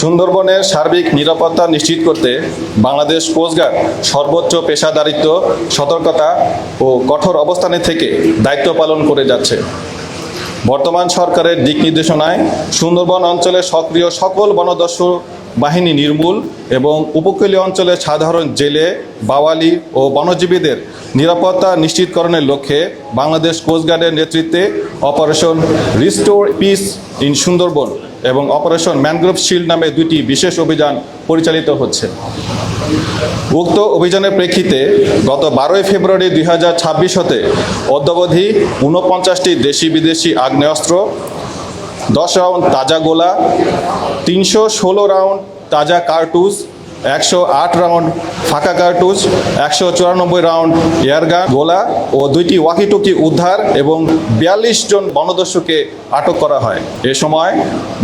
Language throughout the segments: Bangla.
সুন্দরবনের সার্বিক নিরাপত্তা নিশ্চিত করতে বাংলাদেশ কোস্টগার্ড সর্বোচ্চ পেশাদারিত্ব, সতর্কতা ও কঠোর অবস্থানে থেকে দায়িত্ব পালন করে যাচ্ছে। বর্তমান সরকারের দিক নির্দেশনায় সুন্দরবন অঞ্চলে সক্রিয় সকল বনদস্যু বাহিনী নির্মূল এবং উপকূলীয় অঞ্চলে সাধারণ জেলে, বাওয়ালি ও বনজীবীদের নিরাপত্তা নিশ্চিতকরণের লক্ষ্যে বাংলাদেশ কোস্টগার্ডের নেতৃত্বে operation restore piece in Sundarban এবং অপারেশন ম্যানগ্রোভ শিল্ড নামে দুটি বিশেষ অভিযান পরিচালিত হচ্ছে। উক্ত অভিযানের প্রেক্ষিতে গত 12 ফেব্রুয়ারি 2026 হতে অদ্যাবধি 49টি দেশি বিদেশি আগ্নেয়াস্ত্র, 10 রাউন্ড তাজা গোলা, 316 রাউন্ড তাজা কার্তুজ, 108 রাউন্ড ফাঁকা কার্তুজ, 194 রাউন্ড এয়ারগান গোলা ও 2টি ওয়াকিটকি উদ্ধার এবং 42 জন বনদস্যুকে আটক করা হয়। এ সময়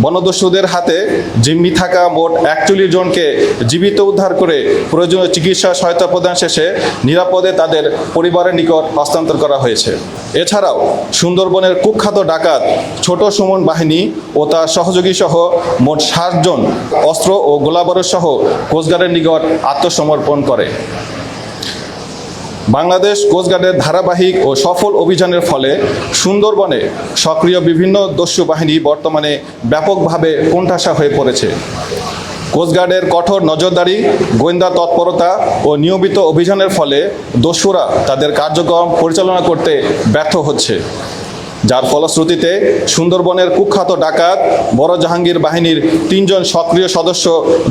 বনদস্যুদের হাতে জিম্মি থাকা মোট 41 জনকে জীবিত উদ্ধার করে প্রয়োজনীয় চিকিৎসা সহায়তা প্রদান শেষে নিরাপদে তাদের পরিবারের নিকট হস্তান্তর করা হয়েছে। এছাড়াও সুন্দরবনের কুখ্যাত ডাকাত ছোট সুমন বাহিনী ও তার সহযোগী সহ মোট 60 জন অস্ত্র ও গোলাবারুদ সহ কোস্টগার্ডের নিকট আত্মসমর্পণ করে। বাংলাদেশ কোস্টগার্ডের ধারাবাহিক ও সফল অভিযানের ফলে সুন্দরবনে সক্রিয় বিভিন্ন দস্যু বাহিনী বর্তমানে ব্যাপকভাবে কোণঠাসা হয়ে পড়েছে। কোস্টগার্ডের কঠোর নজরদারি, গোয়েন্দা তৎপরতা ও নিয়মিত অভিযানের ফলে দস্যুরা তাদের কার্যক্রম পরিচালনা করতে ব্যর্থ হচ্ছে, যার ফলশ্রুতিতে সুন্দরবনের কুখ্যাত ডাকাত বড় জাহাঙ্গীর বাহিনীর 3 জন সক্রিয় সদস্য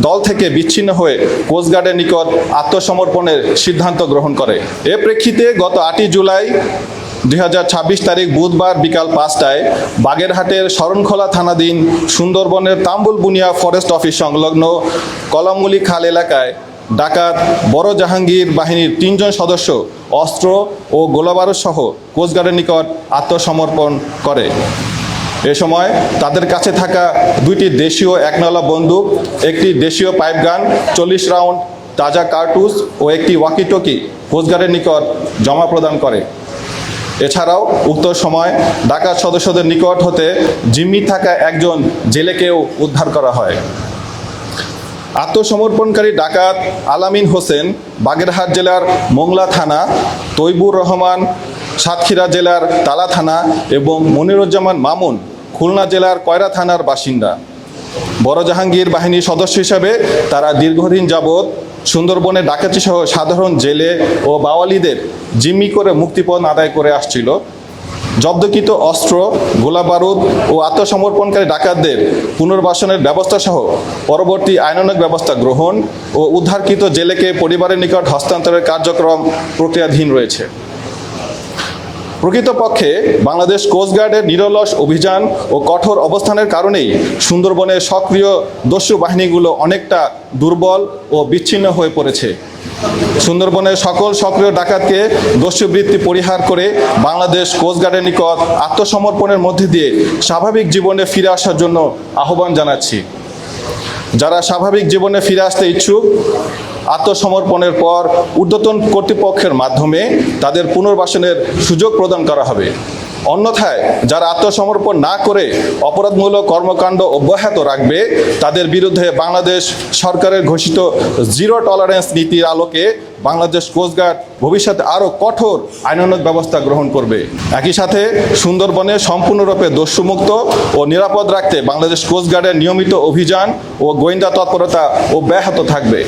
দল থেকে বিচ্ছিন্ন হয়ে কোস্টগার্ডের নিকট আত্মসমর্পণের সিদ্ধান্ত গ্রহণ করে। এ প্রেক্ষিতে গত 8 জুলাই 2026 তারিখ বুধবার বিকাল 5টায় বাগেরহাটের শরণখোলা থানাধীন সুন্দরবনের তাম্বুল বুনিয়া ফরেস্ট অফিস সংলগ্ন কলামুলি খাল এলাকায় ডাকাত বড় জাহাঙ্গীর বাহিনীর 3 জন সদস্য অস্ত্র ও গোলাবারুদ সহ কোস্টগার্ডের নিকট আত্মসমর্পণ করে। এ সময় তাদের কাছে থাকা 2টি দেশীয় 1 বন্দুক, একটি দেশীয় পাইপগান, 40 রাউন্ড তাজা কার্তুজ ও একটি ওয়াকিটকি কোস্টগার্ডের নিকট জমা প্রদান করে। এছাড়াও উক্ত সময় ডাকাত সদস্যদের নিকট হতে জিম্মি থাকা একজন জেলেকেও উদ্ধার করা হয়। আত্মসমর্পণকারী ডাকাত আলামিন হোসেন বাগেরহাট জেলার মোংলা থানা, তৈবুর রহমান সাতক্ষীরা জেলার তালা থানা এবং মনিরুজ্জামান মামুন খুলনা জেলার কয়রা থানার বাসিন্দা। বড় জাহাঙ্গীর বাহিনীর সদস্য হিসাবে তারা দীর্ঘদিন যাবৎ সুন্দরবনে ডাকাতি সহ সাধারণ জেলে ও বাওয়ালিদের জিম্মি করে মুক্তিপণ আদায় করে আসছিল। জব্দকৃত অস্ত্র, গোলাবারুদ ও আত্মসমর্পণকারী ডাকাতদের পুনর্বাসনের ব্যবস্থা সহ পরবর্তী আইনানুগ ব্যবস্থা গ্রহণ ও উদ্ধারকৃত জেলেকে পরিবারের নিকট হস্তান্তরের কার্যক্রম প্রক্রিয়াধীন রয়েছে। প্রকৃতপক্ষে বাংলাদেশ কোস্টগার্ডের নিরলস অভিযান ও কঠোর অবস্থানের কারণেই সুন্দরবনের সক্রিয় দস্যু বাহিনীগুলো অনেকটা দুর্বল ও বিচ্ছিন্ন হয়ে পড়েছে। সুন্দরবনের সকল সক্রিয় ডাকাতকে দস্যুবৃত্তি পরিহার করে বাংলাদেশ কোস্টগার্ডের নিকট আত্মসমর্পণের মধ্যে দিয়ে স্বাভাবিক জীবনে ফিরে আসার জন্য আহ্বান জানাচ্ছি। যারা স্বাভাবিক জীবনে ফিরে আসতে ইচ্ছুক, আত্মসমর্পণের পর ঊর্ধ্বতন কর্তৃপক্ষের মাধ্যমে তাদের পুনর্বাসনের সুযোগ প্রদান করা হবে। অন্যথায় যারা আত্মসমর্পণ না করে অপরাধমূলক কর্মকাণ্ড অব্যাহত রাখবে, তাদের বিরুদ্ধে বাংলাদেশ সরকারের ঘোষিত জিরো টলারেন্স নীতির আলোকে বাংলাদেশ কোস্টগার্ড ভবিষ্যতে আরও কঠোর আইনানুগ ব্যবস্থা গ্রহণ করবে। একই সাথে সুন্দরবনে সম্পূর্ণরূপে দস্যুমুক্ত ও নিরাপদ রাখতে বাংলাদেশ কোস্টগার্ডের নিয়মিত অভিযান ও গোয়েন্দা তৎপরতা অব্যাহত থাকবে।